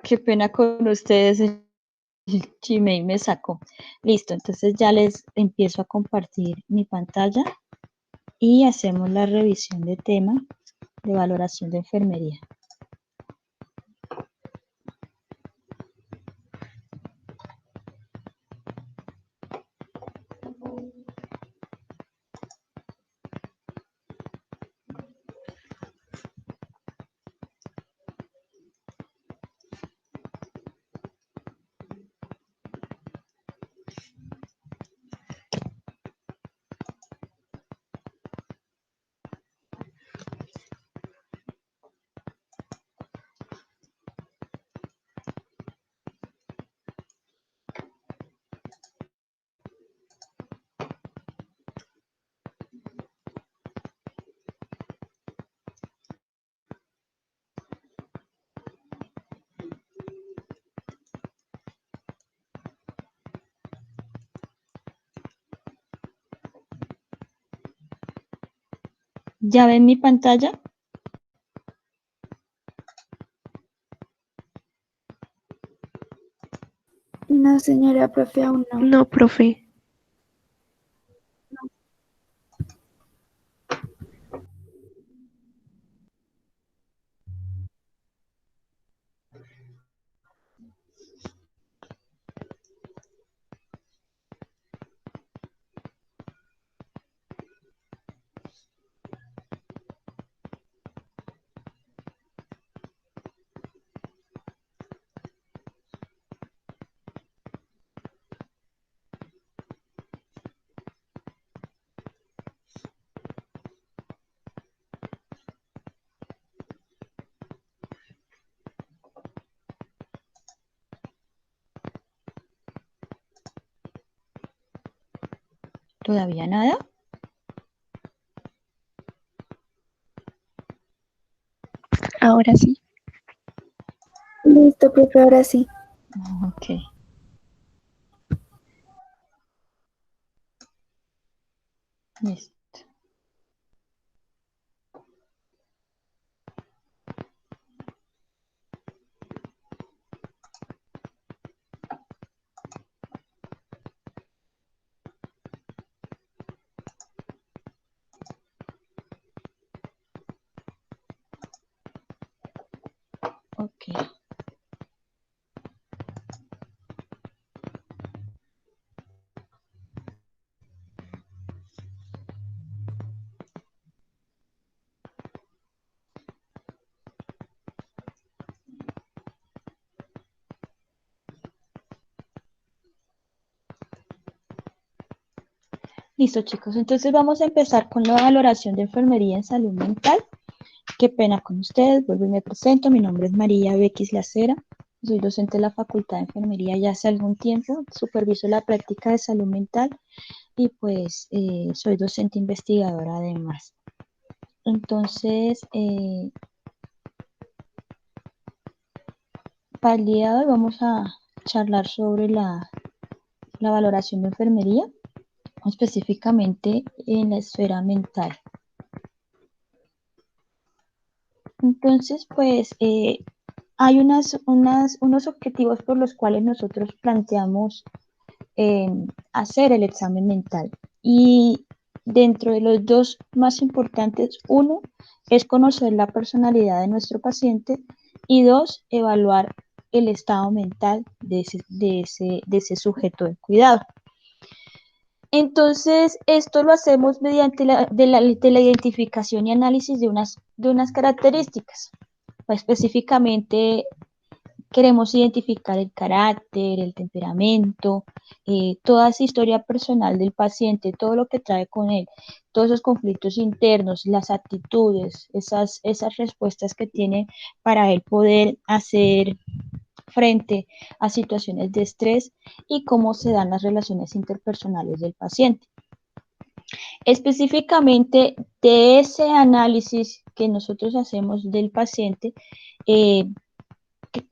Qué pena con ustedes, el Gmail me sacó. Listo, entonces ya les empiezo a compartir mi pantalla y hacemos la revisión de tema de valoración de enfermería. ¿Ya ven mi pantalla? No, señora profe, aún no. No, profe. ¿Todavía nada? Ahora sí. Listo, profe, ahora sí. Ok. Listo. Ok. Listo, chicos. Entonces vamos a empezar con la valoración de enfermería en salud mental. Qué pena con ustedes. Vuelvo y me presento. Mi nombre es María Bequis Lacera. Soy docente de la Facultad de Enfermería ya hace algún tiempo. Superviso la práctica de salud mental y pues soy docente investigadora además. Entonces, para el día de hoy vamos a charlar sobre la valoración de enfermería, específicamente en la esfera mental. Entonces, pues hay unos objetivos por los cuales nosotros planteamos hacer el examen mental. Y dentro de los dos más importantes, uno es conocer la personalidad de nuestro paciente y dos, evaluar el estado mental de ese sujeto de cuidado. Entonces, esto lo hacemos mediante la identificación y análisis de unas características. Específicamente, queremos identificar el carácter, el temperamento, toda esa historia personal del paciente, todo lo que trae con él, todos esos conflictos internos, las actitudes, esas respuestas que tiene para él poder hacer frente a situaciones de estrés y cómo se dan las relaciones interpersonales del paciente. Específicamente de ese análisis que nosotros hacemos del paciente,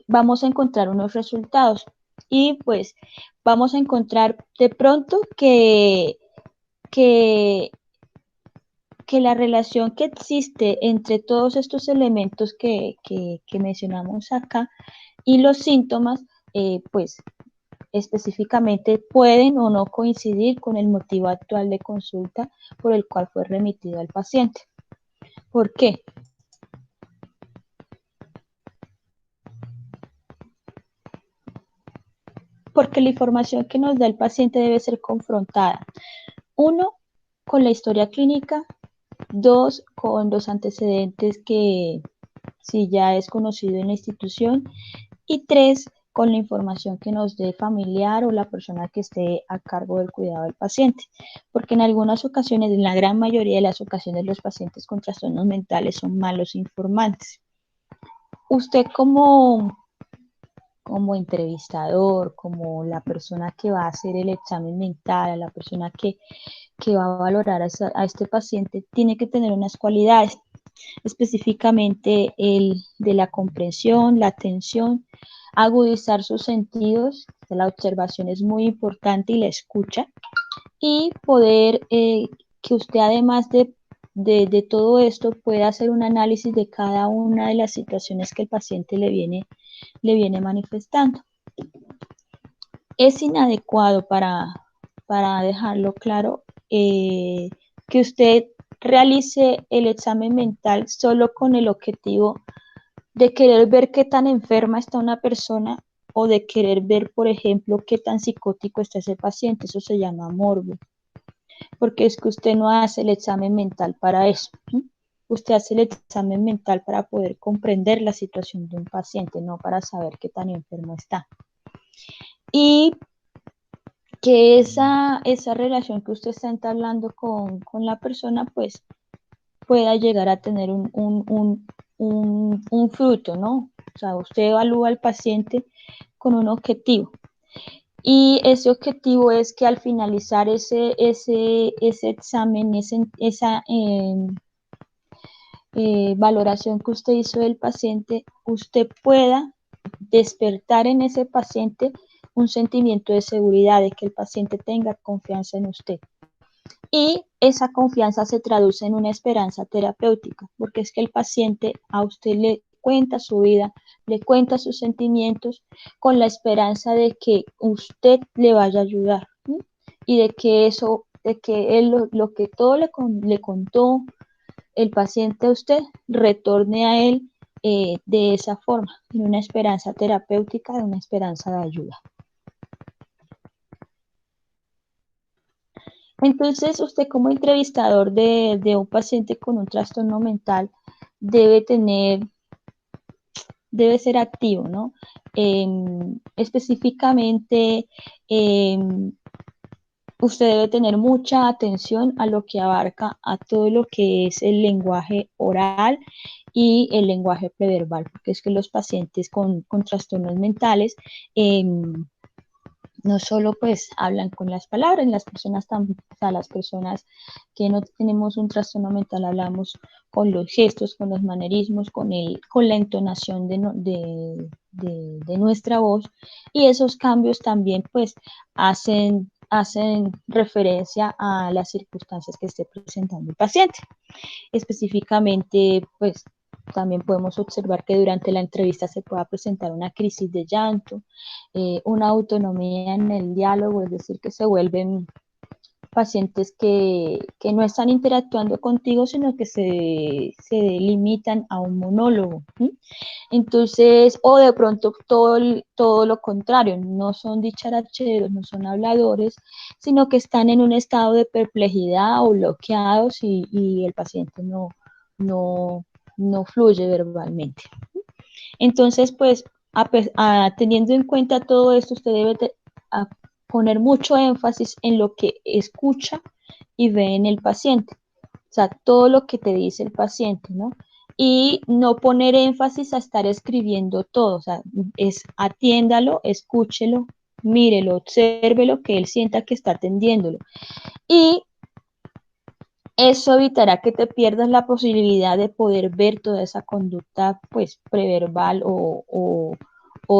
vamos a encontrar unos resultados y pues vamos a encontrar de pronto que, que la relación que existe entre todos estos elementos que mencionamos acá Y los síntomas, pues específicamente pueden o no coincidir con el motivo actual de consulta por el cual fue remitido al paciente. ¿Por qué? Porque la información que nos da el paciente debe ser confrontada. 1, con la historia clínica. 2, con los antecedentes que si ya es conocido en la institución. Y 3, con la información que nos dé familiar o la persona que esté a cargo del cuidado del paciente. Porque en algunas ocasiones, en la gran mayoría de las ocasiones, los pacientes con trastornos mentales son malos informantes. Usted como entrevistador, como la persona que va a hacer el examen mental, la persona que va a valorar a este paciente, tiene que tener unas cualidades, específicamente el de la comprensión, la atención, agudizar sus sentidos, la observación es muy importante y la escucha, y poder que usted además de todo esto pueda hacer un análisis de cada una de las situaciones que el paciente le viene manifestando. Es inadecuado para dejarlo claro que usted realice el examen mental solo con el objetivo de querer ver qué tan enferma está una persona o de querer ver, por ejemplo, qué tan psicótico está ese paciente. Eso se llama morbo, porque es que usted no hace el examen mental para eso. ¿Sí? Usted hace el examen mental para poder comprender la situación de un paciente, no para saber qué tan enfermo está. Y que esa relación que usted está entablando con la persona, pues pueda llegar a tener un fruto, ¿no? O sea, usted evalúa al paciente con un objetivo. Y ese objetivo es que al finalizar ese examen, esa valoración que usted hizo del paciente, usted pueda despertar en ese paciente un sentimiento de seguridad, de que el paciente tenga confianza en usted. Y esa confianza se traduce en una esperanza terapéutica, porque es que el paciente a usted le cuenta su vida, le cuenta sus sentimientos con la esperanza de que usted le vaya a ayudar, ¿sí? Y de que eso, de que él lo que todo le contó el paciente a usted, retorne a él de esa forma, en una esperanza terapéutica, de una esperanza de ayuda. Entonces, usted como entrevistador de un paciente con un trastorno mental debe ser activo, ¿no? Específicamente, usted debe tener mucha atención a lo que abarca a todo lo que es el lenguaje oral y el lenguaje preverbal, porque es que los pacientes con trastornos mentales no solo pues hablan con las palabras, las personas o sea, las personas que no tenemos un trastorno mental hablamos con los gestos, con los manerismos, con la entonación de nuestra voz, y esos cambios también pues hacen referencia a las circunstancias que esté presentando el paciente. Específicamente, pues también podemos observar que durante la entrevista se pueda presentar una crisis de llanto, una autonomía en el diálogo, es decir, que se vuelven pacientes que no están interactuando contigo, sino que se limitan a un monólogo. ¿Sí? Entonces, o de pronto todo lo contrario, no son dicharacheros, no son habladores, sino que están en un estado de perplejidad o bloqueados y el paciente no, no fluye verbalmente. Entonces, pues, teniendo en cuenta todo esto, usted debe poner mucho énfasis en lo que escucha y ve en el paciente. O sea, todo lo que te dice el paciente, ¿no? Y no poner énfasis a estar escribiendo todo, o sea, atiéndalo, escúchelo, mírelo, obsérvelo, que él sienta que está atendiéndolo. Y eso evitará que te pierdas la posibilidad de poder ver toda esa conducta, pues, preverbal o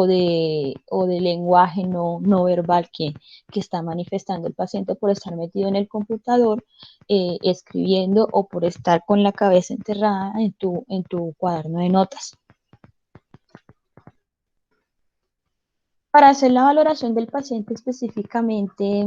de lenguaje no verbal que está manifestando el paciente por estar metido en el computador, escribiendo o por estar con la cabeza enterrada en tu cuaderno de notas. Para hacer la valoración del paciente específicamente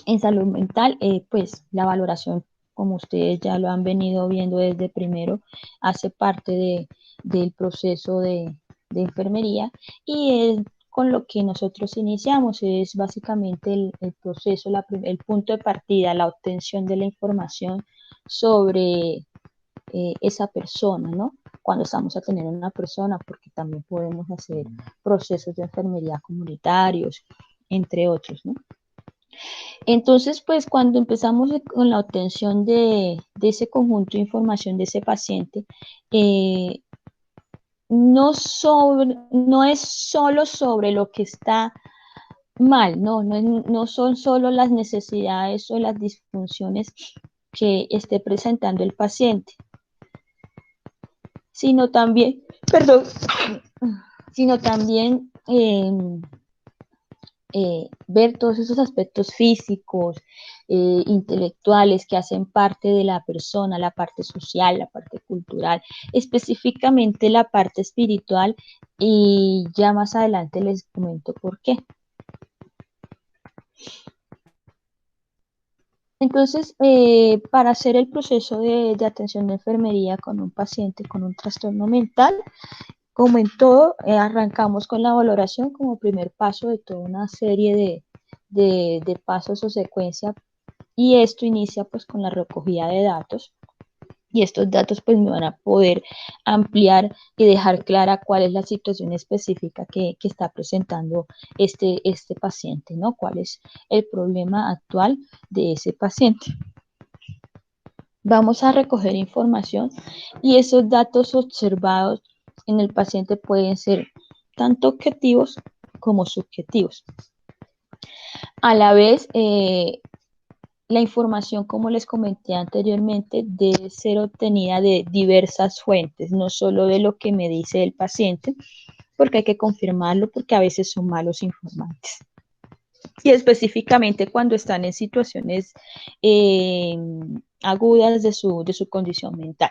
en salud mental, pues la valoración, como ustedes ya lo han venido viendo desde primero, hace parte del proceso de enfermería y es con lo que nosotros iniciamos, es básicamente el proceso, el punto de partida, la obtención de la información sobre esa persona, ¿no? Cuando estamos a tener una persona, porque también podemos hacer procesos de enfermería comunitarios, entre otros, ¿no? Entonces, pues cuando empezamos con la obtención de ese conjunto de información de ese paciente, eh, no es solo sobre lo que está mal, no son solo las necesidades o las disfunciones que esté presentando el paciente, sino también, perdón, sino también ver todos esos aspectos físicos, intelectuales que hacen parte de la persona, la parte social, la parte cultural, específicamente la parte espiritual, y ya más adelante les comento por qué. Entonces, para hacer el proceso de atención de enfermería con un paciente con un trastorno mental, como en todo, arrancamos con la valoración como primer paso de toda una serie de pasos o secuencia, y esto inicia pues con la recogida de datos, y estos datos pues me van a poder ampliar y dejar clara cuál es la situación específica que está presentando este paciente, ¿no? Cuál es el problema actual de ese paciente. Vamos a recoger información y esos datos observados en el paciente pueden ser tanto objetivos como subjetivos. A la vez, la información, como les comenté anteriormente, debe ser obtenida de diversas fuentes, no solo de lo que me dice el paciente, porque hay que confirmarlo, porque a veces son malos informantes. Y específicamente cuando están en situaciones agudas de su condición mental.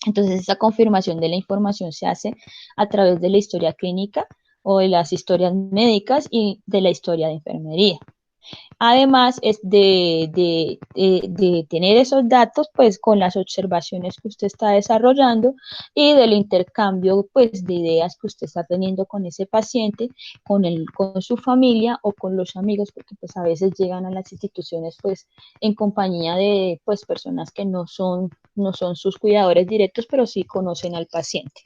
Entonces, esa confirmación de la información se hace a través de la historia clínica o de las historias médicas y de la historia de enfermería. Además es de tener esos datos pues con las observaciones que usted está desarrollando y del intercambio pues de ideas que usted está teniendo con ese paciente, con su familia o con los amigos, porque pues a veces llegan a las instituciones pues en compañía de pues personas que no son sus cuidadores directos, pero sí conocen al paciente.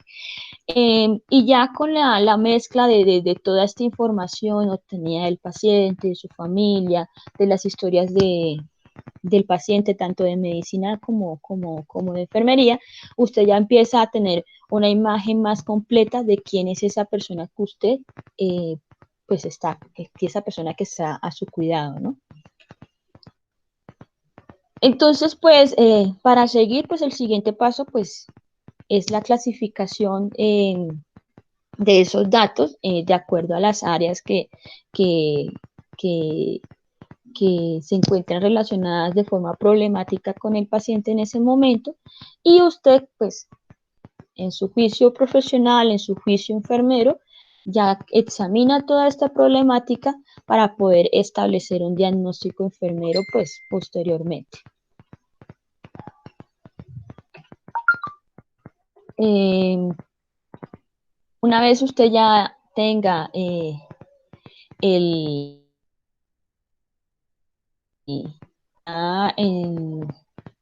Y ya con la mezcla de toda esta información obtenida del paciente, de su familia, de las historias del paciente, tanto de medicina como de enfermería, usted ya empieza a tener una imagen más completa de quién es esa persona que usted, pues esa persona que está a su cuidado, ¿no? Entonces, pues, para seguir, pues el siguiente paso, pues, es la clasificación de esos datos de acuerdo a las áreas que, que, que se encuentran relacionadas de forma problemática con el paciente en ese momento, y usted, pues, en su juicio profesional, en su juicio enfermero, ya examina toda esta problemática para poder establecer un diagnóstico enfermero, pues, posteriormente. Una vez usted ya tenga el,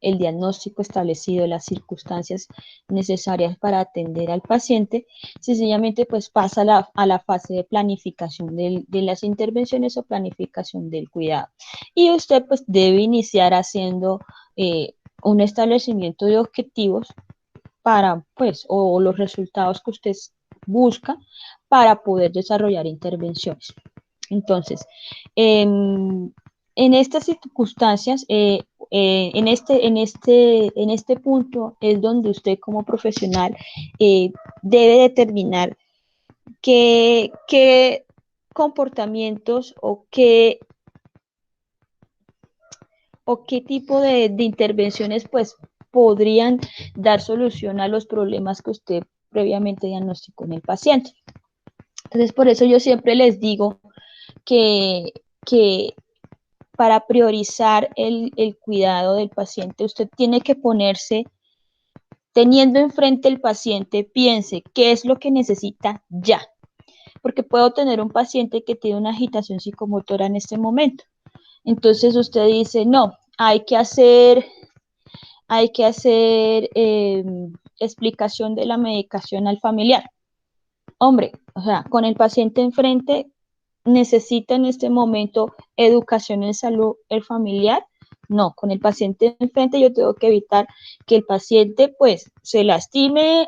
el diagnóstico establecido, las circunstancias necesarias para atender al paciente, sencillamente pues pasa a la fase de planificación de las intervenciones o planificación del cuidado. Y usted pues debe iniciar haciendo un establecimiento de objetivos para pues o los resultados que usted busca para poder desarrollar intervenciones. Entonces, en estas circunstancias, en este punto es donde usted como profesional debe determinar qué comportamientos o qué tipo de intervenciones pues podrían dar solución a los problemas que usted previamente diagnosticó en el paciente. Entonces, por eso yo siempre les digo que para priorizar el cuidado del paciente, usted tiene que ponerse, teniendo enfrente el paciente, piense qué es lo que necesita ya. Porque puedo tener un paciente que tiene una agitación psicomotora en este momento. Entonces usted dice, no, hay que hacer explicación de la medicación al familiar. Hombre, o sea, con el paciente enfrente, necesita en este momento educación en salud el familiar. No, con el paciente enfrente yo tengo que evitar que el paciente pues se lastime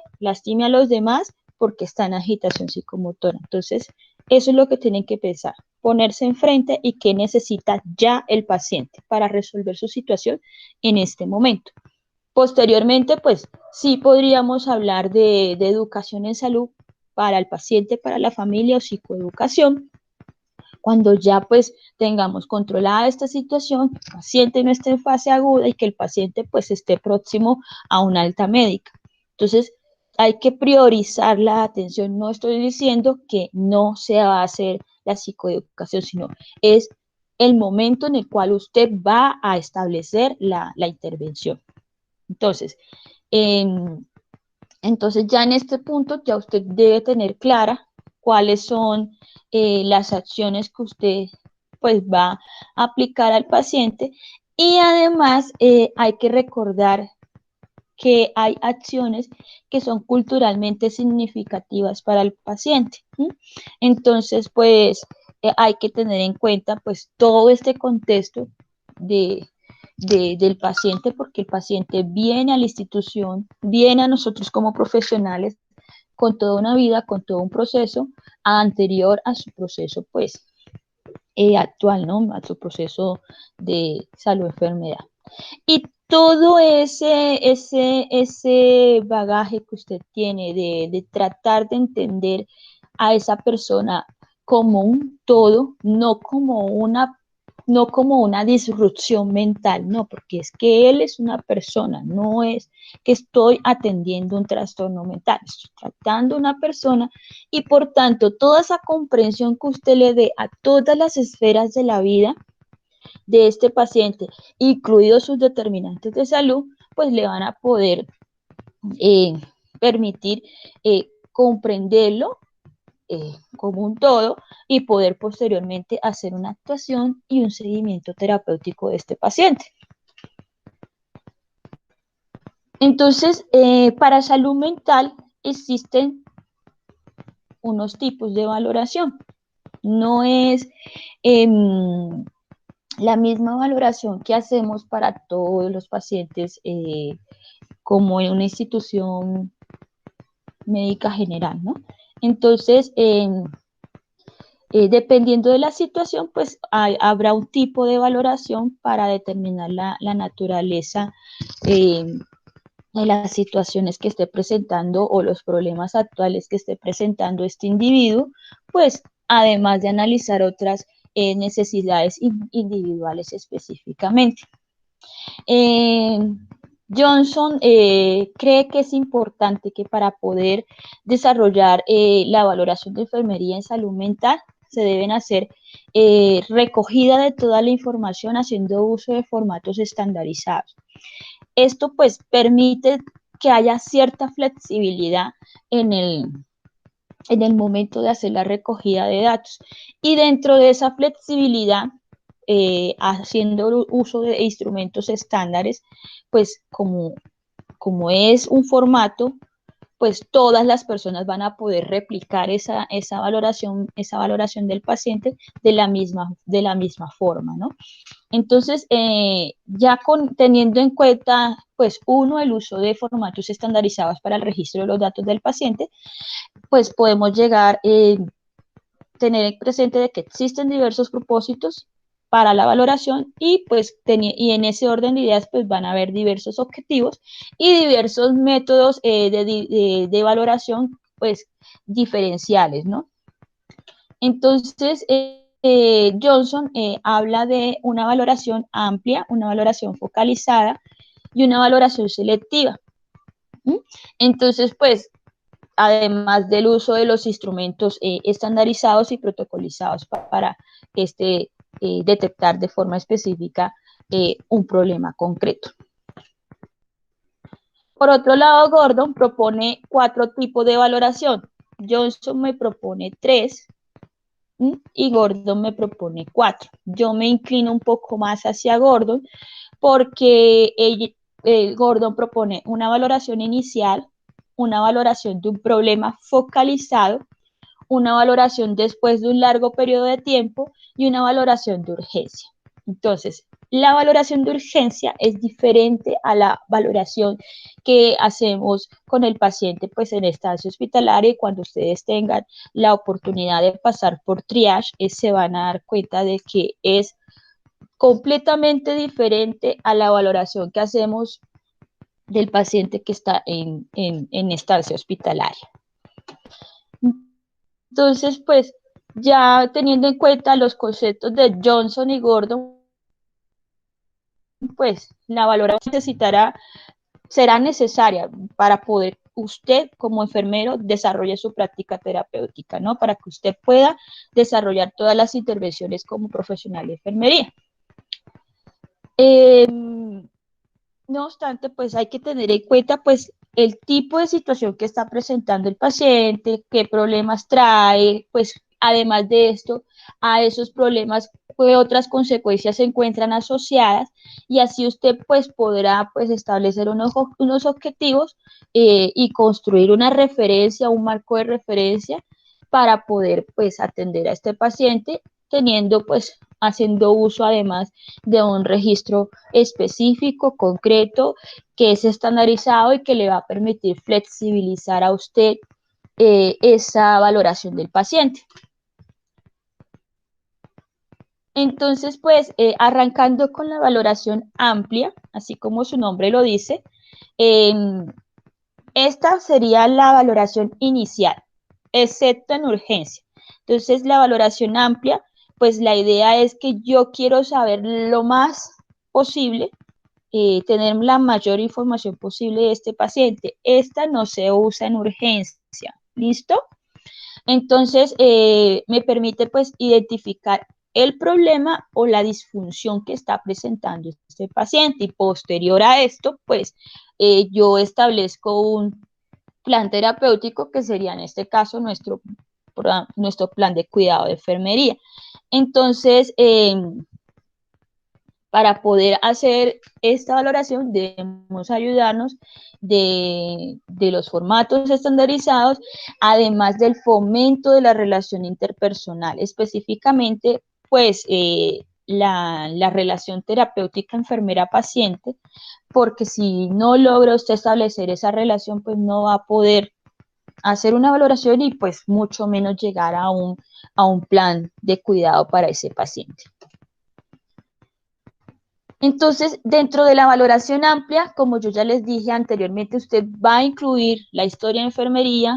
a los demás porque está en agitación psicomotora. Entonces, eso es lo que tienen que pensar, ponerse enfrente y qué necesita ya el paciente para resolver su situación en este momento. Posteriormente, pues sí podríamos hablar de educación en salud para el paciente, para la familia o psicoeducación, cuando ya pues tengamos controlada esta situación, el paciente no esté en fase aguda y que el paciente pues esté próximo a una alta médica. Entonces, hay que priorizar la atención. No estoy diciendo que no se va a hacer la psicoeducación, sino es el momento en el cual usted va a establecer la intervención. Entonces, eh, entonces ya en este punto ya usted debe tener clara cuáles son las acciones que usted pues va a aplicar al paciente y además hay que recordar que hay acciones que son culturalmente significativas para el paciente. ¿Sí? Entonces pues hay que tener en cuenta pues todo este contexto del paciente, porque el paciente viene a la institución, viene a nosotros como profesionales con toda una vida, con todo un proceso anterior a su proceso, pues, actual, ¿no? A su proceso de salud-enfermedad. Y todo ese bagaje que usted tiene de tratar de entender a esa persona como un todo, no como una disrupción mental, no, porque es que él es una persona, no es que estoy atendiendo un trastorno mental, estoy tratando a una persona y por tanto toda esa comprensión que usted le dé a todas las esferas de la vida de este paciente, incluidos sus determinantes de salud, pues le van a poder eh, permitir comprenderlo como un todo y poder posteriormente hacer una actuación y un seguimiento terapéutico de este paciente. Entonces, para salud mental existen unos tipos de valoración. No es la misma valoración que hacemos para todos los pacientes como en una institución médica general, ¿no? Entonces, dependiendo de la situación, pues habrá un tipo de valoración para determinar la naturaleza de las situaciones que esté presentando o los problemas actuales que esté presentando este individuo, pues además de analizar otras necesidades individuales específicamente. Johnson cree que es importante que para poder desarrollar la valoración de enfermería en salud mental se deben hacer recogida de toda la información haciendo uso de formatos estandarizados. Esto pues permite que haya cierta flexibilidad en el momento de hacer la recogida de datos y dentro de esa flexibilidad haciendo uso de instrumentos estándares, pues como es un formato, pues todas las personas van a poder replicar esa valoración del paciente de la misma forma, ¿no? Entonces, ya teniendo en cuenta, pues uno, el uso de formatos estandarizados para el registro de los datos del paciente, pues podemos llegar tener presente de que existen diversos propósitos para la valoración y pues y en ese orden de ideas pues van a haber diversos objetivos y diversos métodos de valoración pues diferenciales, ¿no? Entonces, Johnson habla de una valoración amplia, una valoración focalizada y una valoración selectiva. ¿Mm? Entonces, pues además del uso de los instrumentos estandarizados y protocolizados para detectar de forma específica un problema concreto. Por otro lado, Gordon propone 4 tipos de valoración. Johnson me propone 3 y Gordon me propone 4. Yo me inclino un poco más hacia Gordon porque Gordon propone una valoración inicial, una valoración de un problema focalizado, una valoración después de un largo periodo de tiempo y una valoración de urgencia. Entonces, la valoración de urgencia es diferente a la valoración que hacemos con el paciente pues en estancia hospitalaria, y cuando ustedes tengan la oportunidad de pasar por triage, se van a dar cuenta de que es completamente diferente a la valoración que hacemos del paciente que está en estancia hospitalaria. Entonces, pues, ya teniendo en cuenta los conceptos de Johnson y Gordon, pues, la valoración será necesaria para poder usted como enfermero desarrolle su práctica terapéutica, ¿no? Para que usted pueda desarrollar todas las intervenciones como profesional de enfermería. No obstante, pues hay que tener en cuenta pues el tipo de situación que está presentando el paciente, qué problemas trae, pues además de esto, a esos problemas, qué otras consecuencias se encuentran asociadas, y así usted pues podrá pues establecer unos objetivos y construir una referencia, un marco de referencia para poder pues atender a este paciente, teniendo pues haciendo uso además de un registro específico, concreto, que es estandarizado y que le va a permitir flexibilizar a usted esa valoración del paciente. Entonces, pues, arrancando con la valoración amplia, así como su nombre lo dice, esta sería la valoración inicial, excepto en urgencia. Entonces, la valoración amplia, pues la idea es que yo quiero saber lo más posible, tener la mayor información posible de este paciente. Esta no se usa en urgencia, ¿listo? Entonces, me permite pues identificar el problema o la disfunción que está presentando este paciente, y posterior a esto, pues yo establezco un plan terapéutico que sería en este caso nuestro plan de cuidado de enfermería. Entonces, para poder hacer esta valoración debemos ayudarnos de los formatos estandarizados, además del fomento de la relación interpersonal, específicamente pues la relación terapéutica enfermera-paciente, porque si no logra usted establecer esa relación, pues no va a poder hacer una valoración y pues mucho menos llegar a un plan de cuidado para ese paciente. Entonces, dentro de la valoración amplia, como yo ya les dije anteriormente, usted va a incluir la historia de enfermería,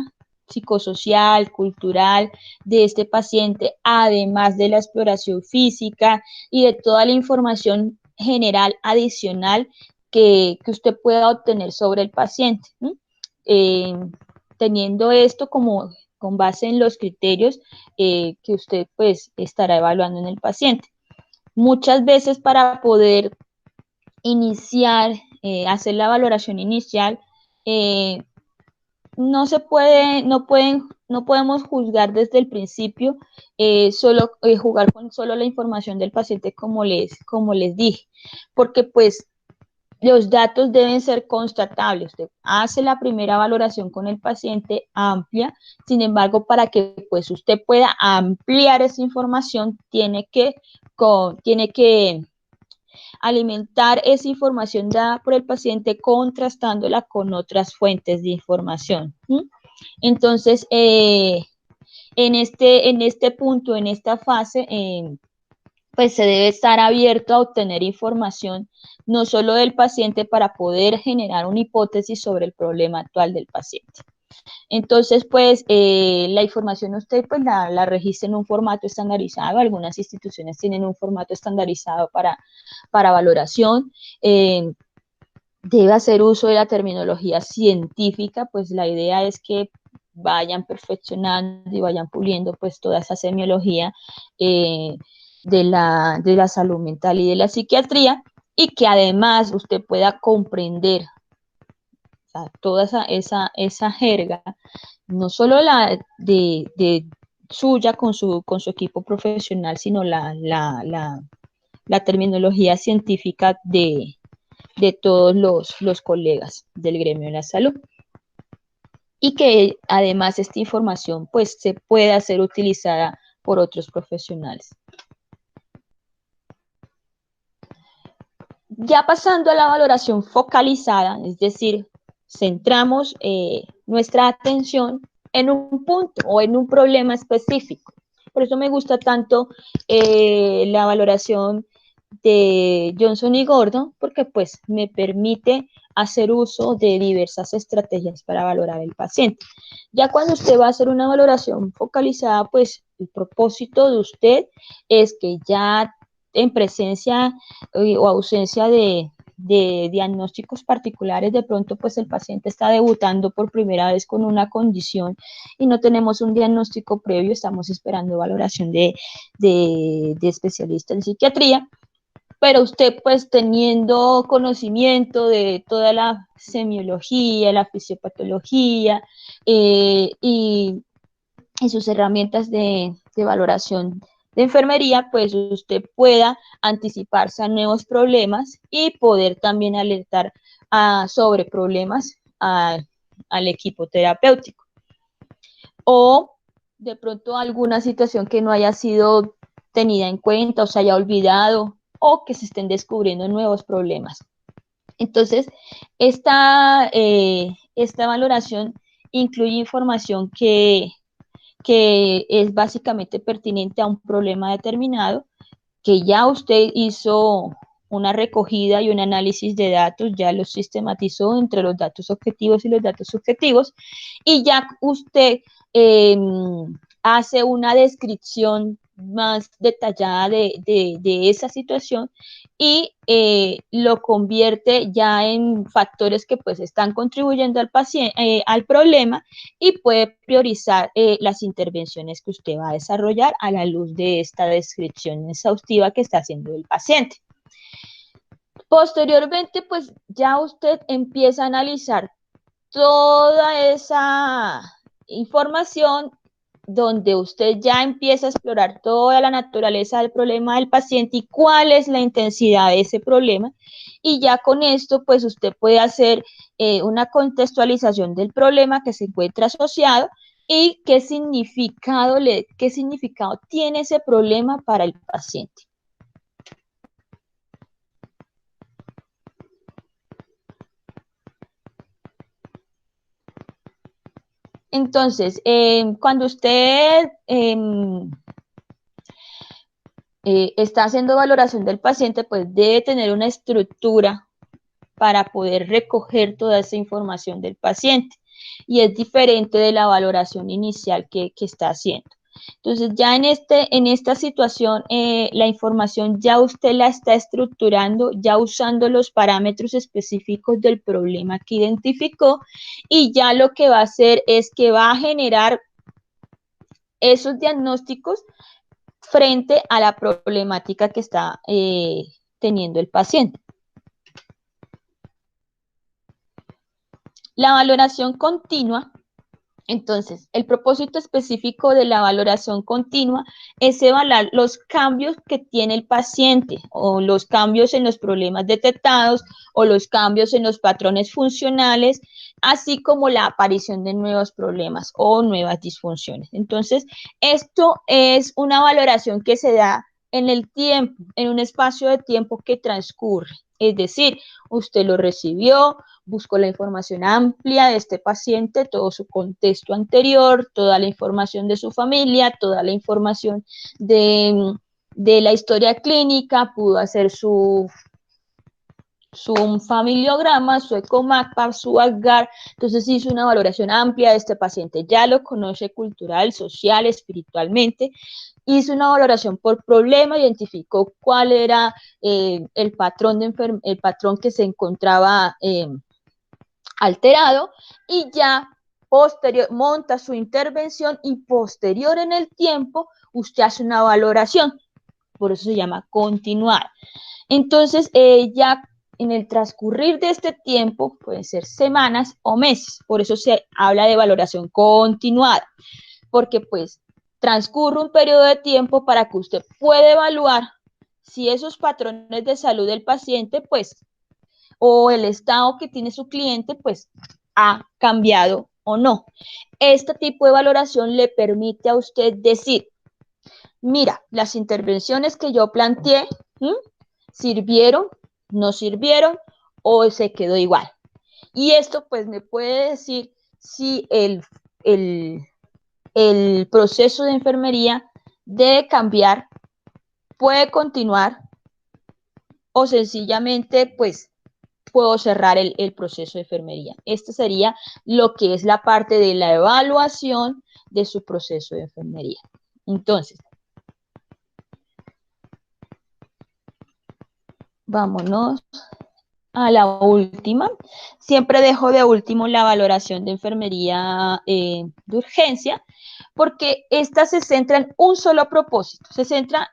psicosocial, cultural de este paciente, además de la exploración física y de toda la información general adicional que usted pueda obtener sobre el paciente. Teniendo esto como con base en los criterios que usted pues estará evaluando en el paciente. Muchas veces para poder iniciar, hacer la valoración inicial, no podemos juzgar desde el principio, jugar con solo la información del paciente como les dije, porque pues los datos deben ser constatables. Usted hace la primera valoración con el paciente amplia, sin embargo, para que pues usted pueda ampliar esa información, tiene que alimentar esa información dada por el paciente contrastándola con otras fuentes de información. Entonces, en este punto, en esta fase, pues se debe estar abierto a obtener información no solo del paciente para poder generar una hipótesis sobre el problema actual del paciente. Entonces, pues, la información usted pues la registra en un formato estandarizado. Algunas instituciones tienen un formato estandarizado para valoración. Debe hacer uso de la terminología científica, pues la idea es que vayan perfeccionando y vayan puliendo pues toda esa semiología de la salud mental y de la psiquiatría, y que además usted pueda comprender, o sea, toda esa jerga, no solo la de suya con su equipo profesional, sino la terminología científica de todos los colegas del gremio de la salud. Y que además esta información pues se pueda ser utilizada por otros profesionales. Ya pasando a la valoración focalizada, es decir, centramos nuestra atención en un punto o en un problema específico. Por eso me gusta tanto la valoración de Johnson y Gordon, porque pues me permite hacer uso de diversas estrategias para valorar el paciente. Ya cuando usted va a hacer una valoración focalizada, pues el propósito de usted es que ya en presencia o ausencia de diagnósticos particulares, de pronto pues el paciente está debutando por primera vez con una condición y no tenemos un diagnóstico previo, estamos esperando valoración de especialista en psiquiatría, pero usted pues teniendo conocimiento de toda la semiología, la fisiopatología y sus herramientas de valoración de enfermería, pues usted pueda anticiparse a nuevos problemas y poder también alertar sobre problemas al equipo terapéutico. O de pronto alguna situación que no haya sido tenida en cuenta o se haya olvidado, o que se estén descubriendo nuevos problemas. Entonces, esta valoración incluye información que es básicamente pertinente a un problema determinado, que ya usted hizo una recogida y un análisis de datos, ya los sistematizó entre los datos objetivos y los datos subjetivos, y ya usted hace una descripción más detallada de esa situación y lo convierte ya en factores que pues están contribuyendo al paciente, al problema, y puede priorizar las intervenciones que usted va a desarrollar a la luz de esta descripción exhaustiva que está haciendo el paciente. Posteriormente, pues ya usted empieza a analizar toda esa información, donde usted ya empieza a explorar toda la naturaleza del problema del paciente y cuál es la intensidad de ese problema, y ya con esto pues usted puede hacer una contextualización del problema que se encuentra asociado y qué significado tiene ese problema para el paciente. Entonces, cuando usted está haciendo valoración del paciente, pues debe tener una estructura para poder recoger toda esa información del paciente, y es diferente de la valoración inicial que está haciendo. Entonces, ya en esta situación, la información ya usted la está estructurando, ya usando los parámetros específicos del problema que identificó, y ya lo que va a hacer es que va a generar esos diagnósticos frente a la problemática que está teniendo el paciente. La valoración continua. Entonces, el propósito específico de la valoración continua es evaluar los cambios que tiene el paciente, o los cambios en los problemas detectados, o los cambios en los patrones funcionales, así como la aparición de nuevos problemas o nuevas disfunciones. Entonces, esto es una valoración que se da en el tiempo, en un espacio de tiempo que transcurre. Es decir, usted lo recibió, buscó la información amplia de este paciente, todo su contexto anterior, toda la información de su familia, toda la información de la historia clínica, pudo hacer su familiograma, su ecomapa, su agar. Entonces hizo una valoración amplia de este paciente, ya lo conoce cultural, social, espiritualmente, hizo una valoración por problema, identificó cuál era el patrón que se encontraba alterado, y ya posterior, monta su intervención y posterior en el tiempo usted hace una valoración, por eso se llama continuar. Entonces, ya en el transcurrir de este tiempo, pueden ser semanas o meses, por eso se habla de valoración continuada, porque pues transcurre un periodo de tiempo para que usted pueda evaluar si esos patrones de salud del paciente, pues, o el estado que tiene su cliente, pues, ha cambiado o no. Este tipo de valoración le permite a usted decir, mira, las intervenciones que yo planteé, ¿sirvieron? ¿No sirvieron? ¿O se quedó igual? Y esto pues me puede decir si el proceso de enfermería debe cambiar, puede continuar o sencillamente pues puedo cerrar el proceso de enfermería. Esto sería lo que es la parte de la evaluación de su proceso de enfermería. Entonces, vámonos a la última. Siempre dejo de último la valoración de enfermería de urgencia, porque esta se centra en un solo propósito. Se centra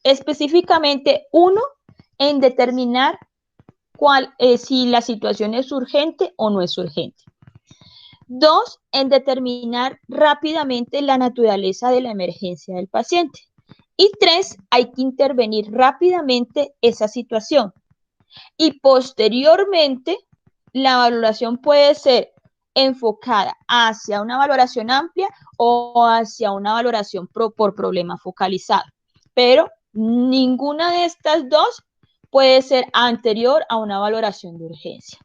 específicamente, uno, en determinar si la situación es urgente o no es urgente. Dos, en determinar rápidamente la naturaleza de la emergencia del paciente. Y tres, hay que intervenir rápidamente esa situación. Y posteriormente, la valoración puede ser enfocada hacia una valoración amplia o hacia una valoración por problema focalizado. Pero ninguna de estas dos puede ser anterior a una valoración de urgencia.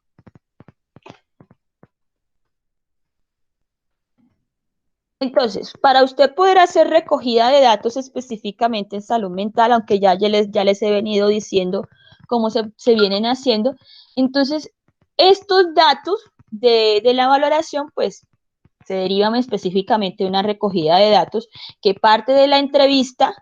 Entonces, para usted poder hacer recogida de datos específicamente en salud mental, aunque ya les he venido diciendo cómo se vienen haciendo, entonces estos datos de la valoración, pues se derivan específicamente de una recogida de datos que parte de la entrevista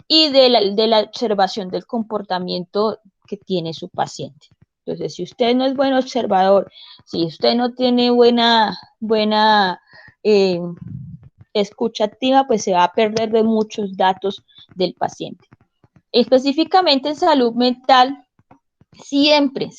y de la observación del comportamiento que tiene su paciente. Entonces, si usted no es buen observador, si usted no tiene buena escucha activa, pues se va a perder de muchos datos del paciente. Específicamente en salud mental, siempre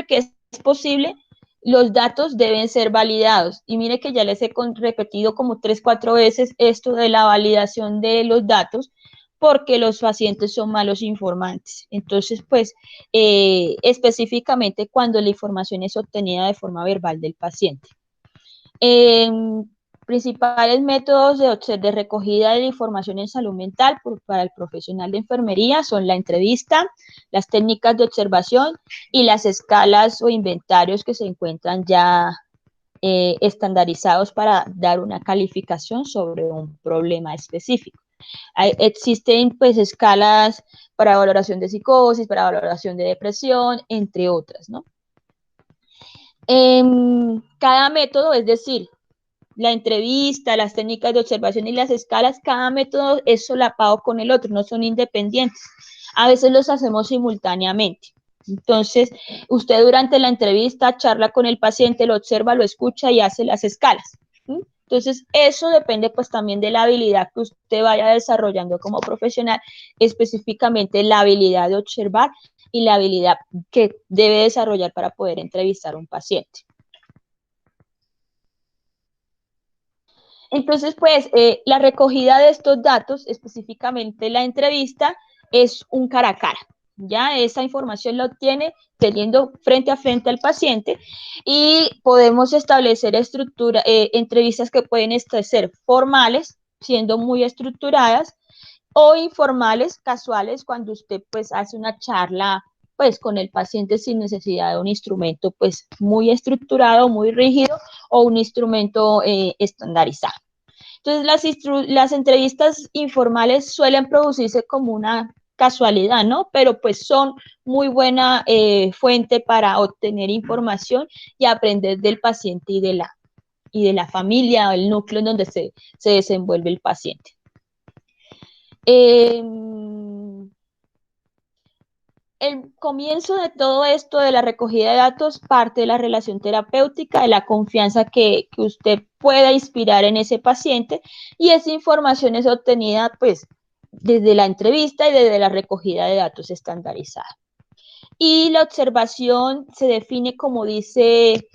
que es posible, los datos deben ser validados. Y mire que ya les he repetido como 3, 4 veces esto de la validación de los datos, porque los pacientes son malos informantes. Entonces, pues, específicamente cuando la información es obtenida de forma verbal del paciente. Principales métodos de recogida de información en salud mental para el profesional de enfermería son la entrevista, las técnicas de observación y las escalas o inventarios que se encuentran ya estandarizados para dar una calificación sobre un problema específico. Existen pues escalas para valoración de psicosis, para valoración de depresión, entre otras, ¿no? Cada método, es decir, la entrevista, las técnicas de observación y las escalas, cada método es solapado con el otro, no son independientes. A veces los hacemos simultáneamente. Entonces, usted durante la entrevista charla con el paciente, lo observa, lo escucha y hace las escalas. Entonces, eso depende pues también de la habilidad que usted vaya desarrollando como profesional, específicamente la habilidad de observar y la habilidad que debe desarrollar para poder entrevistar a un paciente. Entonces, pues, la recogida de estos datos, específicamente la entrevista, es un cara a cara. Ya esa información la obtiene teniendo frente a frente al paciente y podemos establecer entrevistas que pueden ser formales, siendo muy estructuradas, o informales, casuales, cuando usted pues hace una charla pues con el paciente sin necesidad de un instrumento pues muy estructurado, muy rígido o un instrumento estandarizado. Entonces, las entrevistas informales suelen producirse como una casualidad, ¿no? Pero pues son muy buena fuente para obtener información y aprender del paciente y de la familia o el núcleo en donde se desenvuelve el paciente. el comienzo de todo esto de la recogida de datos parte de la relación terapéutica, de la confianza que usted pueda inspirar en ese paciente, y esa información es obtenida pues desde la entrevista y desde la recogida de datos estandarizada. Y la observación se define, como dice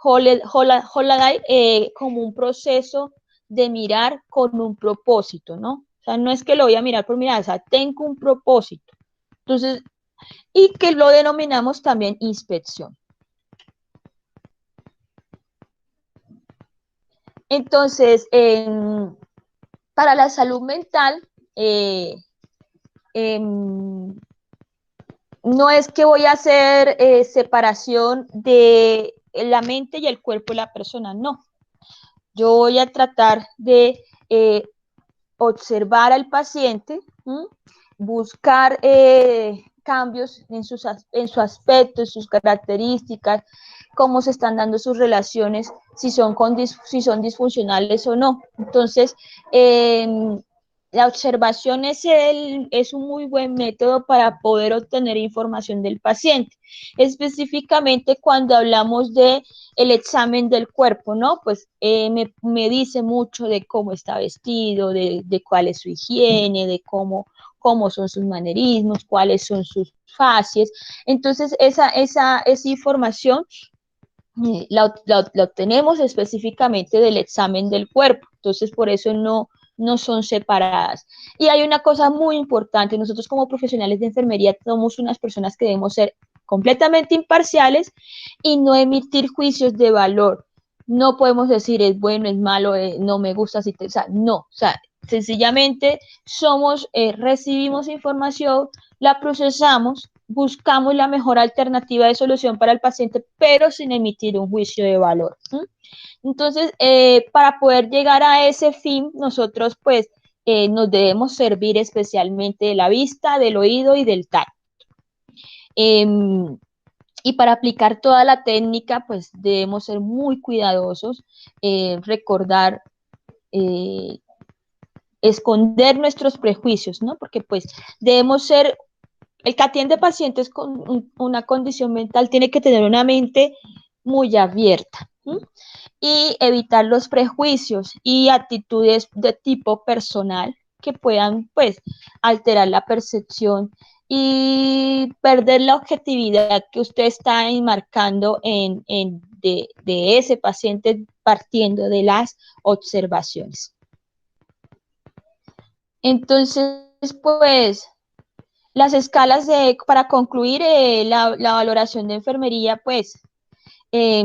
Holaday, como un proceso de mirar con un propósito, ¿no? O sea, no es que lo voy a mirar por mirar, o sea, tengo un propósito. Entonces, y que lo denominamos también inspección. Entonces, para la salud mental, no es que voy a hacer separación de la mente y el cuerpo de la persona, no. Yo voy a tratar de observar al paciente, buscar cambios en su aspecto, en sus características, cómo se están dando sus relaciones, si son disfuncionales o no. Entonces, la observación es un muy buen método para poder obtener información del paciente, específicamente cuando hablamos de el examen del cuerpo, ¿no? Pues me dice mucho de cómo está vestido, de cuál es su higiene, de cómo son sus manerismos, cuáles son sus facies. Entonces, esa información la obtenemos específicamente del examen del cuerpo. Entonces, por eso no son separadas. Y hay una cosa muy importante, nosotros como profesionales de enfermería somos unas personas que debemos ser completamente imparciales y no emitir juicios de valor. No podemos decir es bueno, es malo, no me gusta, o sea, no, o sea, sencillamente recibimos información, la procesamos, buscamos la mejor alternativa de solución para el paciente, pero sin emitir un juicio de valor. Entonces, para poder llegar a ese fin, nosotros pues nos debemos servir especialmente de la vista, del oído y del tacto. Y para aplicar toda la técnica, pues debemos ser muy cuidadosos, recordar, esconder nuestros prejuicios, ¿no? Porque pues debemos ser, el que atiende pacientes con una condición mental tiene que tener una mente muy abierta, ¿sí? Y evitar los prejuicios y actitudes de tipo personal que puedan pues alterar la percepción y perder la objetividad que usted está enmarcando de ese paciente partiendo de las observaciones. Entonces, pues, las escalas para concluir la valoración de enfermería, pues, eh,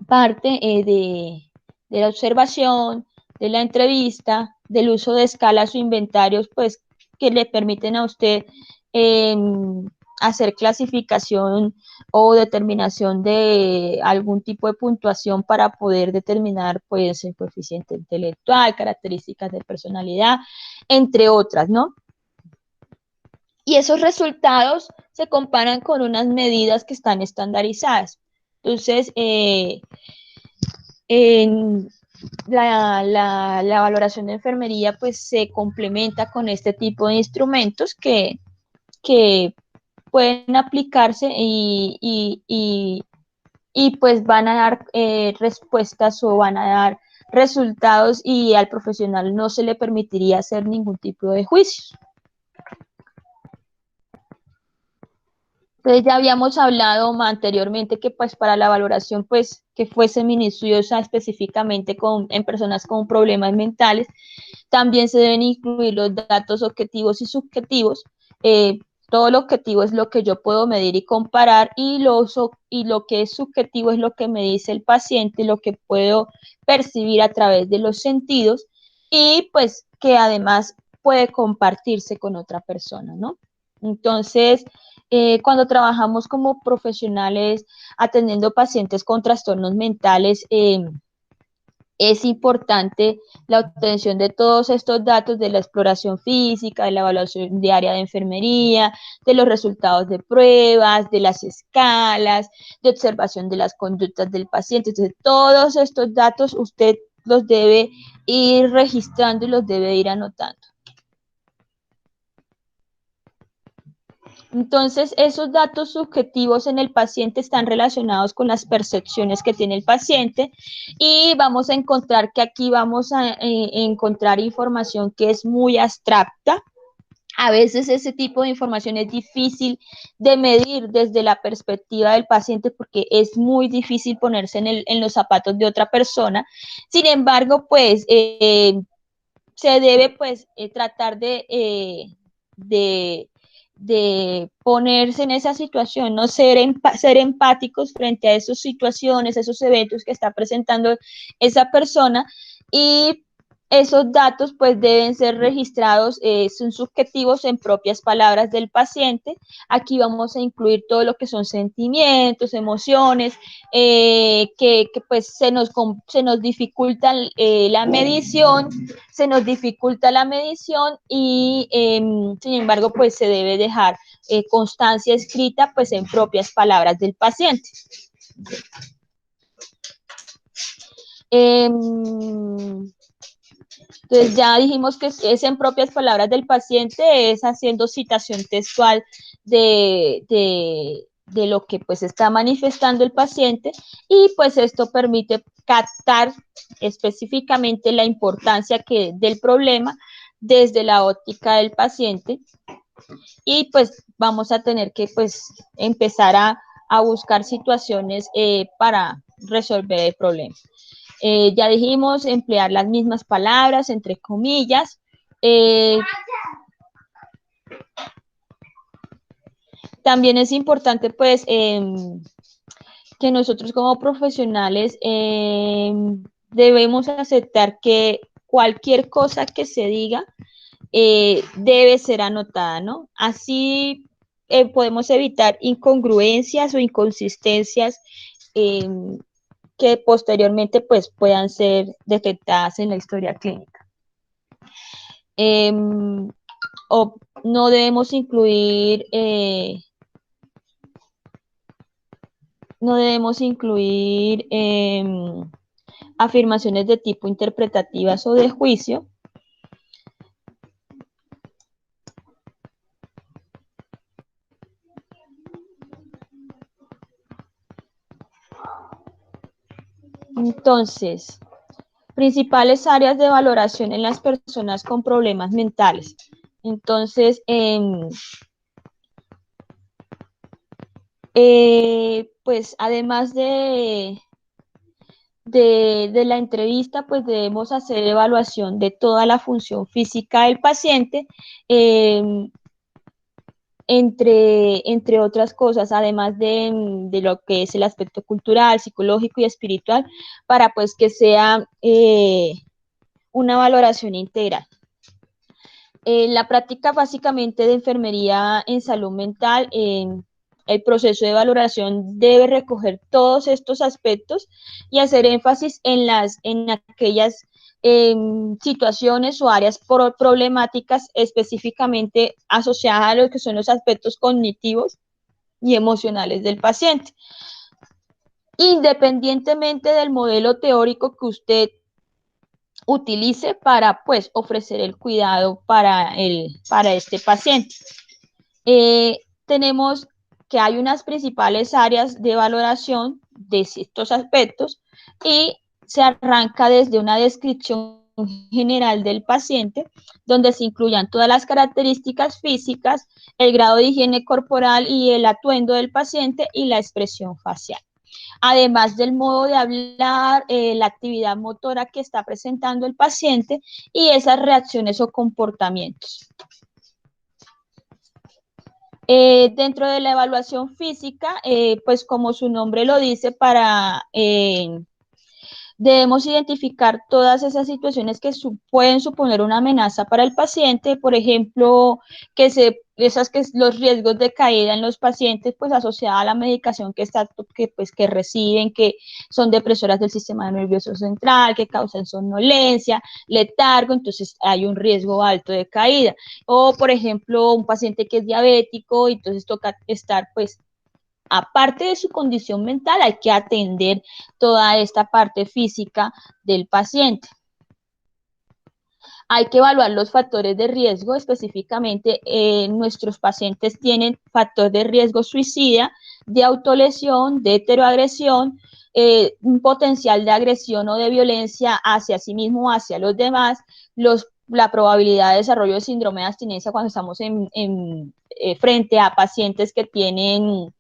parte de la observación, de la entrevista, del uso de escalas o inventarios, pues, que le permiten a usted hacer clasificación o determinación de algún tipo de puntuación para poder determinar, pues, el coeficiente intelectual, características de personalidad, entre otras, ¿no? Y esos resultados se comparan con unas medidas que están estandarizadas. Entonces, la valoración de enfermería pues se complementa con este tipo de instrumentos que pueden aplicarse y pues van a dar respuestas o van a dar resultados y al profesional no se le permitiría hacer ningún tipo de juicios. Entonces ya habíamos hablado anteriormente que pues para la valoración pues que fuese minuciosa específicamente en personas con problemas mentales, también se deben incluir los datos objetivos y subjetivos. Todo lo objetivo es lo que yo puedo medir y comparar y lo que es subjetivo es lo que me dice el paciente, lo que puedo percibir a través de los sentidos y pues que además puede compartirse con otra persona, ¿no? Entonces, cuando trabajamos como profesionales atendiendo pacientes con trastornos mentales, es importante la obtención de todos estos datos de la exploración física, de la evaluación diaria de enfermería, de los resultados de pruebas, de las escalas, de observación de las conductas del paciente. Entonces, todos estos datos usted los debe ir registrando y los debe ir anotando. Entonces, esos datos subjetivos en el paciente están relacionados con las percepciones que tiene el paciente y vamos a encontrar que aquí vamos a encontrar información que es muy abstracta. A veces ese tipo de información es difícil de medir desde la perspectiva del paciente porque es muy difícil ponerse en los zapatos de otra persona. Sin embargo, pues se debe pues tratar de, de ponerse en esa situación, ¿no? Ser empáticos frente a esas situaciones, esos eventos que está presentando esa persona y esos datos pues deben ser registrados, son subjetivos en propias palabras del paciente. Aquí vamos a incluir todo lo que son sentimientos, emociones, pues se nos dificulta la medición, se nos dificulta la medición y sin embargo pues se debe dejar constancia escrita pues en propias palabras del paciente. Entonces ya dijimos que es en propias palabras del paciente, es haciendo citación textual de lo que pues está manifestando el paciente y pues esto permite captar específicamente la importancia del problema desde la óptica del paciente y pues vamos a tener que pues empezar a buscar situaciones para resolver el problema. Ya dijimos emplear las mismas palabras, entre comillas. También es importante, pues, que nosotros como profesionales debemos aceptar que cualquier cosa que se diga debe ser anotada, ¿no? Así podemos evitar incongruencias o inconsistencias que posteriormente pues puedan ser detectadas en la historia clínica. O no debemos incluir afirmaciones de tipo interpretativas o de juicio. Entonces, principales áreas de valoración en las personas con problemas mentales. Entonces, pues además de la entrevista, pues debemos hacer evaluación de toda la función física del paciente, entre otras cosas, además de lo que es el aspecto cultural, psicológico y espiritual, para pues que sea una valoración integral. La práctica básicamente de enfermería en salud mental, el proceso de valoración debe recoger todos estos aspectos y hacer énfasis en aquellas situaciones o áreas problemáticas específicamente asociadas a lo que son los aspectos cognitivos y emocionales del paciente. Independientemente del modelo teórico que usted utilice para pues ofrecer el cuidado para este paciente. Tenemos que hay unas principales áreas de valoración de estos aspectos y se arranca desde una descripción general del paciente, donde se incluyan todas las características físicas, el grado de higiene corporal y el atuendo del paciente y la expresión facial. Además del modo de hablar, la actividad motora que está presentando el paciente y esas reacciones o comportamientos. Dentro de la evaluación física, pues como su nombre lo dice, debemos identificar todas esas situaciones que pueden suponer una amenaza para el paciente, por ejemplo, los riesgos de caída en los pacientes, pues asociada a la medicación que reciben, que son depresoras del sistema nervioso central, que causan somnolencia, letargo, entonces hay un riesgo alto de caída. O, por ejemplo, un paciente que es diabético, entonces toca estar, pues, aparte de su condición mental, hay que atender toda esta parte física del paciente. Hay que evaluar los factores de riesgo, específicamente nuestros pacientes tienen factor de riesgo suicida, de autolesión, de heteroagresión, un potencial de agresión o de violencia hacia sí mismo o hacia los demás, la probabilidad de desarrollo de síndrome de abstinencia cuando estamos frente a pacientes que tienen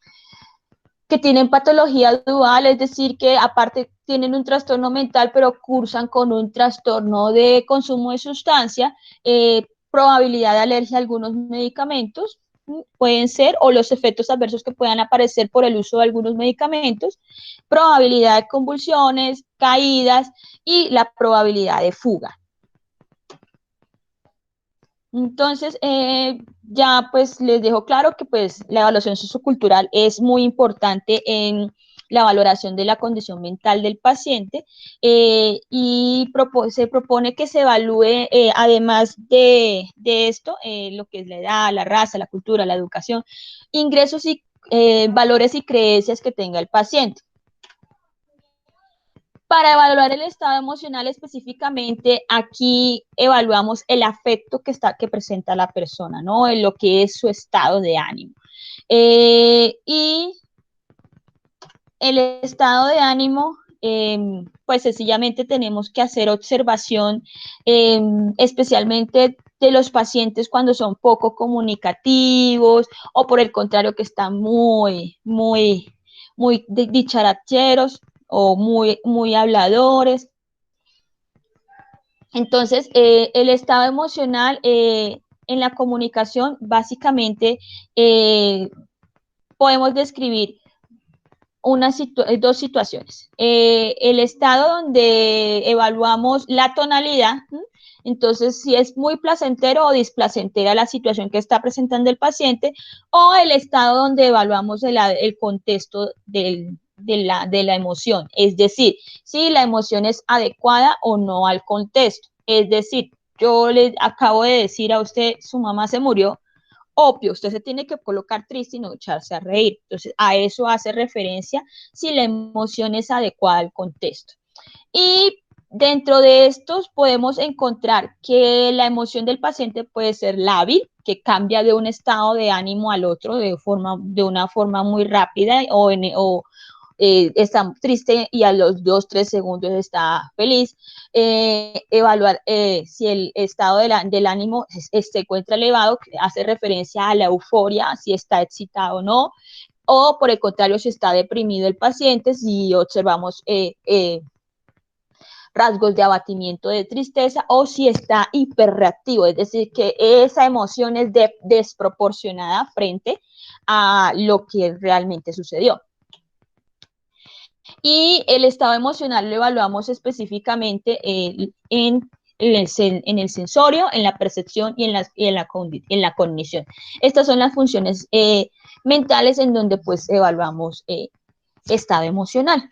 patología dual, es decir, que aparte tienen un trastorno mental, pero cursan con un trastorno de consumo de sustancia, probabilidad de alergia a algunos medicamentos, pueden ser, o los efectos adversos que puedan aparecer por el uso de algunos medicamentos, probabilidad de convulsiones, caídas y la probabilidad de fuga. Entonces, ya pues les dejo claro que pues la evaluación sociocultural es muy importante en la valoración de la condición mental del paciente y se propone que se evalúe, además de esto, lo que es la edad, la raza, la cultura, la educación, ingresos y valores y creencias que tenga el paciente. Para evaluar el estado emocional específicamente, aquí evaluamos el afecto que presenta la persona, ¿no? En lo que es su estado de ánimo. Y el estado de ánimo, pues sencillamente tenemos que hacer observación, especialmente de los pacientes cuando son poco comunicativos o por el contrario que están muy dicharacheros o muy habladores. Entonces, el estado emocional en la comunicación, básicamente, podemos describir dos situaciones. El estado donde evaluamos la tonalidad, entonces si es muy placentero o displacentera la situación que está presentando el paciente, o el estado donde evaluamos el contexto de la emoción, es decir, si la emoción es adecuada o no al contexto. Es decir, yo le acabo de decir a usted, su mamá se murió, obvio, usted se tiene que colocar triste y no echarse a reír. Entonces, a eso hace referencia si la emoción es adecuada al contexto. Y dentro de estos podemos encontrar que la emoción del paciente puede ser lábil, que cambia de un estado de ánimo al otro de una forma muy rápida o está triste y a los 2-3 segundos está feliz. Evaluar si el estado del ánimo se encuentra elevado, hace referencia a la euforia, si está excitado o no, o por el contrario, si está deprimido el paciente, si observamos rasgos de abatimiento, de tristeza, o si está hiperreactivo, es decir, que esa emoción es desproporcionada frente a lo que realmente sucedió. Y el estado emocional lo evaluamos específicamente en el sensorio, en la percepción y en la cognición. Estas son las funciones mentales en donde pues evaluamos estado emocional.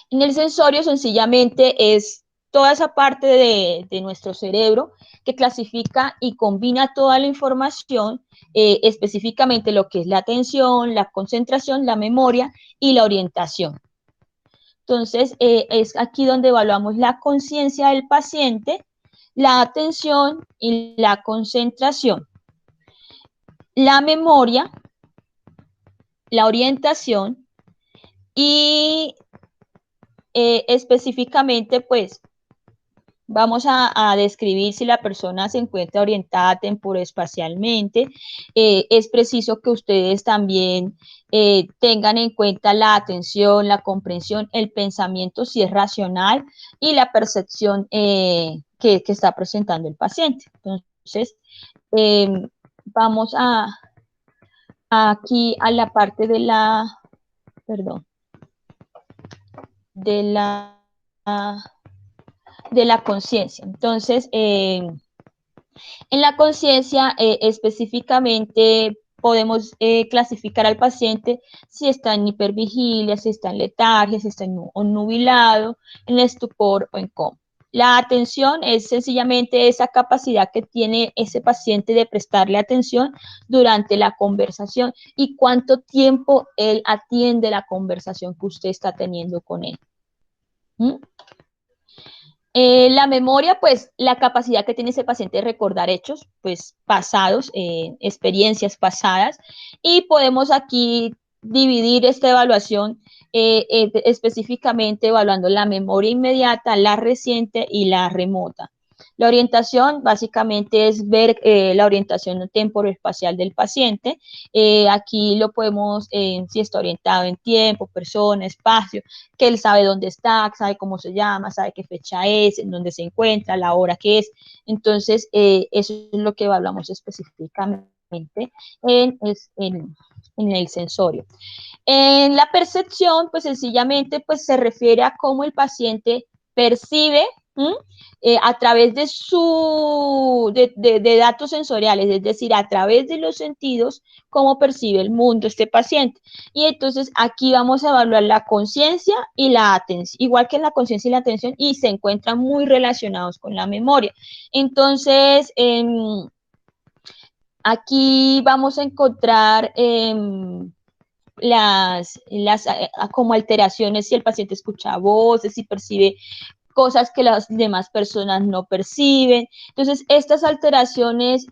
En el sensorio sencillamente es toda esa parte de nuestro cerebro que clasifica y combina toda la información, específicamente lo que es la atención, la concentración, la memoria y la orientación. Entonces, es aquí donde evaluamos la conciencia del paciente, la atención y la concentración, la memoria, la orientación y específicamente, pues, vamos a describir si la persona se encuentra orientada temporoespacialmente. Es preciso que ustedes también tengan en cuenta la atención, la comprensión, el pensamiento, si es racional, y la percepción que está presentando el paciente. Entonces, vamos aquí a la parte de la, perdón, de la conciencia. Entonces, en la conciencia específicamente podemos clasificar al paciente si está en hipervigilia, si está en letargia, si está en nubilado, en estupor o en coma. La atención es sencillamente esa capacidad que tiene ese paciente de prestarle atención durante la conversación y cuánto tiempo él atiende la conversación que usted está teniendo con él. ¿Mm? La memoria, pues la capacidad que tiene ese paciente de recordar hechos, pues pasados, experiencias pasadas, y podemos aquí dividir esta evaluación específicamente evaluando la memoria inmediata, la reciente y la remota. La orientación básicamente es ver la orientación temporoespacial del paciente. Aquí lo podemos, si está orientado en tiempo, persona, espacio, que él sabe dónde está, sabe cómo se llama, sabe qué fecha es, en dónde se encuentra, la hora que es. Entonces, eso es lo que evaluamos específicamente en, en el sensorio. En la percepción, pues sencillamente pues, se refiere a cómo el paciente percibe a través de datos sensoriales, es decir, a través de los sentidos, cómo percibe el mundo este paciente. Y entonces aquí vamos a evaluar la conciencia y la atención, igual que la conciencia y la atención, y se encuentran muy relacionados con la memoria. Entonces, aquí vamos a encontrar como alteraciones si el paciente escucha voces, si percibe cosas que las demás personas no perciben. Entonces, estas alteraciones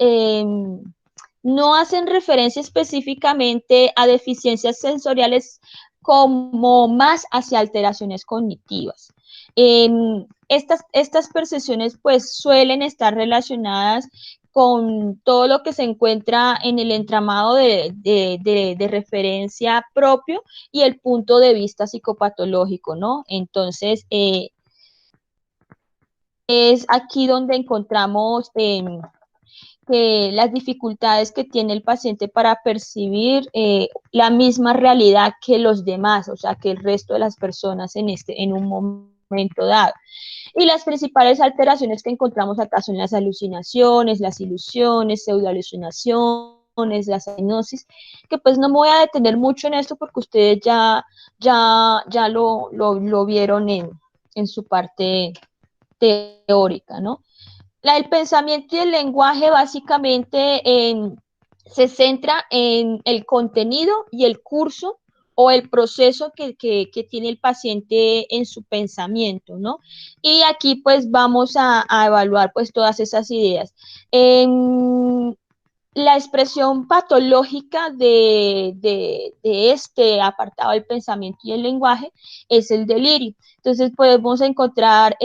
no hacen referencia específicamente a deficiencias sensoriales como más hacia alteraciones cognitivas. Estas percepciones pues suelen estar relacionadas con todo lo que se encuentra en el entramado de referencia propio y el punto de vista psicopatológico, ¿no? Entonces, es aquí donde encontramos las dificultades que tiene el paciente para percibir la misma realidad que los demás, o sea, que el resto de las personas en un momento dado. Y las principales alteraciones que encontramos acá son las alucinaciones, las ilusiones, pseudoalucinaciones, las hipnosis, que pues no me voy a detener mucho en esto porque ustedes ya lo vieron en su parte teórica, ¿no? El pensamiento y el lenguaje básicamente se centra en el contenido y el curso o el proceso que tiene el paciente en su pensamiento, ¿no? Y aquí pues vamos a evaluar pues todas esas ideas. La expresión patológica de este apartado del pensamiento y el lenguaje es el delirio. Entonces podemos encontrar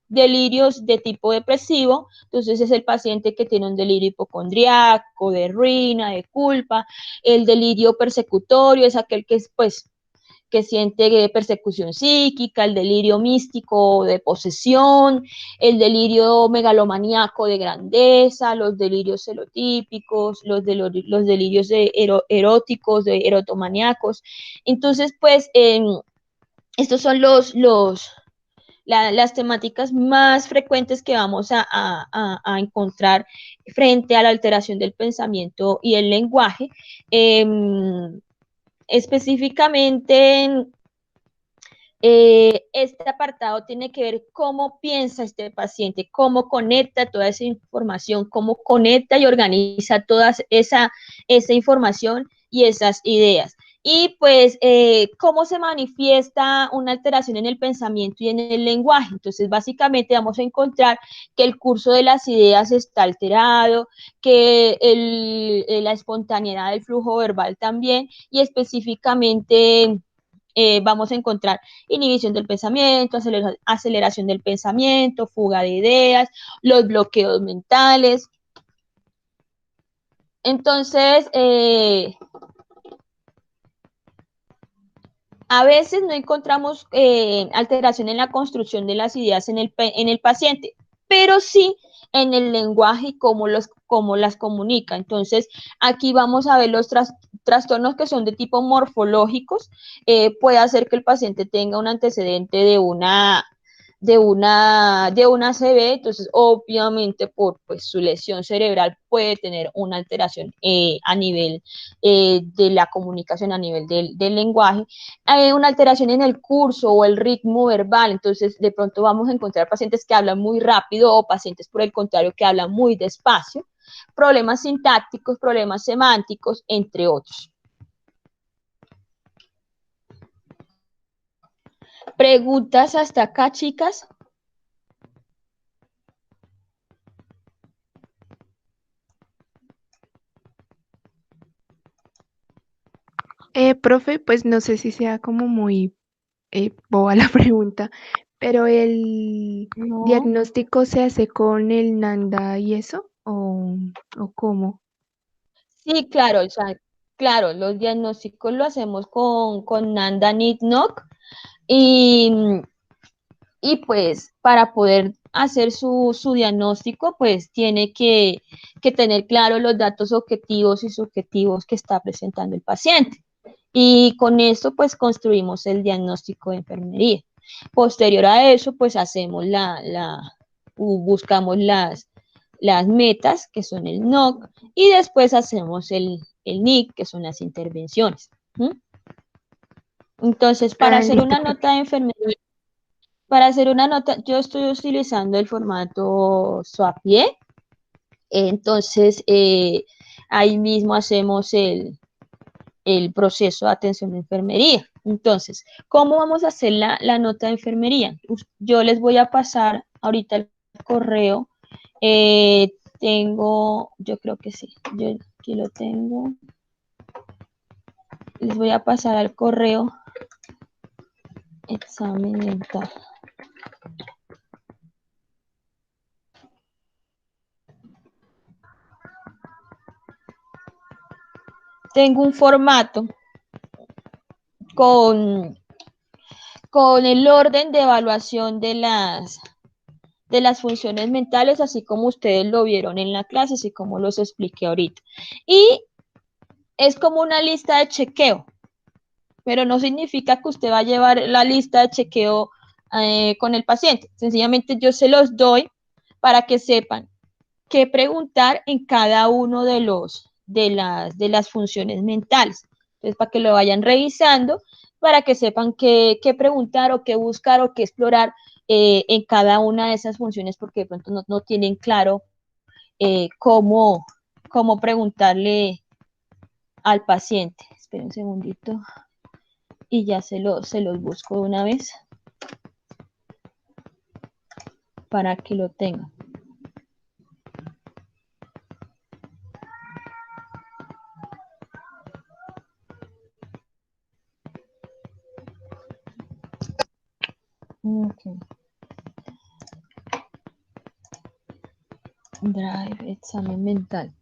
delirios de tipo depresivo, entonces es el paciente que tiene un delirio hipocondriaco, de ruina, de culpa. El delirio persecutorio es aquel que es pues que siente persecución psíquica, el delirio místico de posesión, el delirio megalomaníaco de grandeza, los delirios celotípicos, los delirios eróticos, de erotomaníacos. Entonces, pues, estos son las temáticas más frecuentes que vamos a encontrar frente a la alteración del pensamiento y el lenguaje. Específicamente, este apartado tiene que ver cómo piensa este paciente, cómo conecta toda esa información, cómo conecta y organiza toda esa información y esas ideas. Y pues, cómo se manifiesta una alteración en el pensamiento y en el lenguaje. Entonces, básicamente vamos a encontrar que el curso de las ideas está alterado, que la espontaneidad del flujo verbal también, y específicamente vamos a encontrar inhibición del pensamiento, aceleración del pensamiento, fuga de ideas, los bloqueos mentales. Entonces, a veces no encontramos alteración en la construcción de las ideas en el paciente, pero sí en el lenguaje y cómo las comunica. Entonces, aquí vamos a ver los trastornos que son de tipo morfológicos. Puede hacer que el paciente tenga un antecedente de una ACV, entonces obviamente por pues, su lesión cerebral puede tener una alteración a nivel de la comunicación, a nivel del lenguaje. Hay una alteración en el curso o el ritmo verbal, entonces de pronto vamos a encontrar pacientes que hablan muy rápido o pacientes por el contrario que hablan muy despacio, problemas sintácticos, problemas semánticos, entre otros. ¿Preguntas hasta acá, chicas? Profe, pues no sé si sea como muy boba la pregunta, pero ¿el No. diagnóstico se hace con el NANDA y eso? ¿O cómo? Sí, claro, o sea, claro, los diagnósticos lo hacemos con Nanda Nitnock y, y pues para poder hacer su diagnóstico, pues tiene que tener claro los datos objetivos y subjetivos que está presentando el paciente. Y con esto, pues construimos el diagnóstico de enfermería. Posterior a eso, pues hacemos buscamos las metas, que son el NOC, y después hacemos el NIC, que son las intervenciones. ¿Mm? Entonces, para Ah, hacer listo, una profe. nota de enfermería, para hacer una nota, yo estoy utilizando el formato SOAPIE, entonces ahí mismo hacemos el proceso de atención de enfermería. Entonces, ¿cómo vamos a hacer la nota de enfermería? Yo les voy a pasar ahorita el correo. Yo creo que sí, yo aquí lo tengo. Les voy a pasar al correo examen dental. Tengo un formato con, con el orden de evaluación de las funciones mentales, así como ustedes lo vieron en la clase, así como los expliqué ahorita. Y es como una lista de chequeo, pero no significa que usted va a llevar la lista de chequeo con el paciente. Sencillamente yo se los doy para que sepan qué preguntar en cada uno de las funciones mentales. Entonces, para que lo vayan revisando, para que sepan qué preguntar o qué buscar o qué explorar en cada una de esas funciones, porque de pronto no tienen claro cómo, cómo preguntarle al paciente. Esperen un segundito y ya se los busco de una vez para que lo tengan. Okay. Drive, examen mental.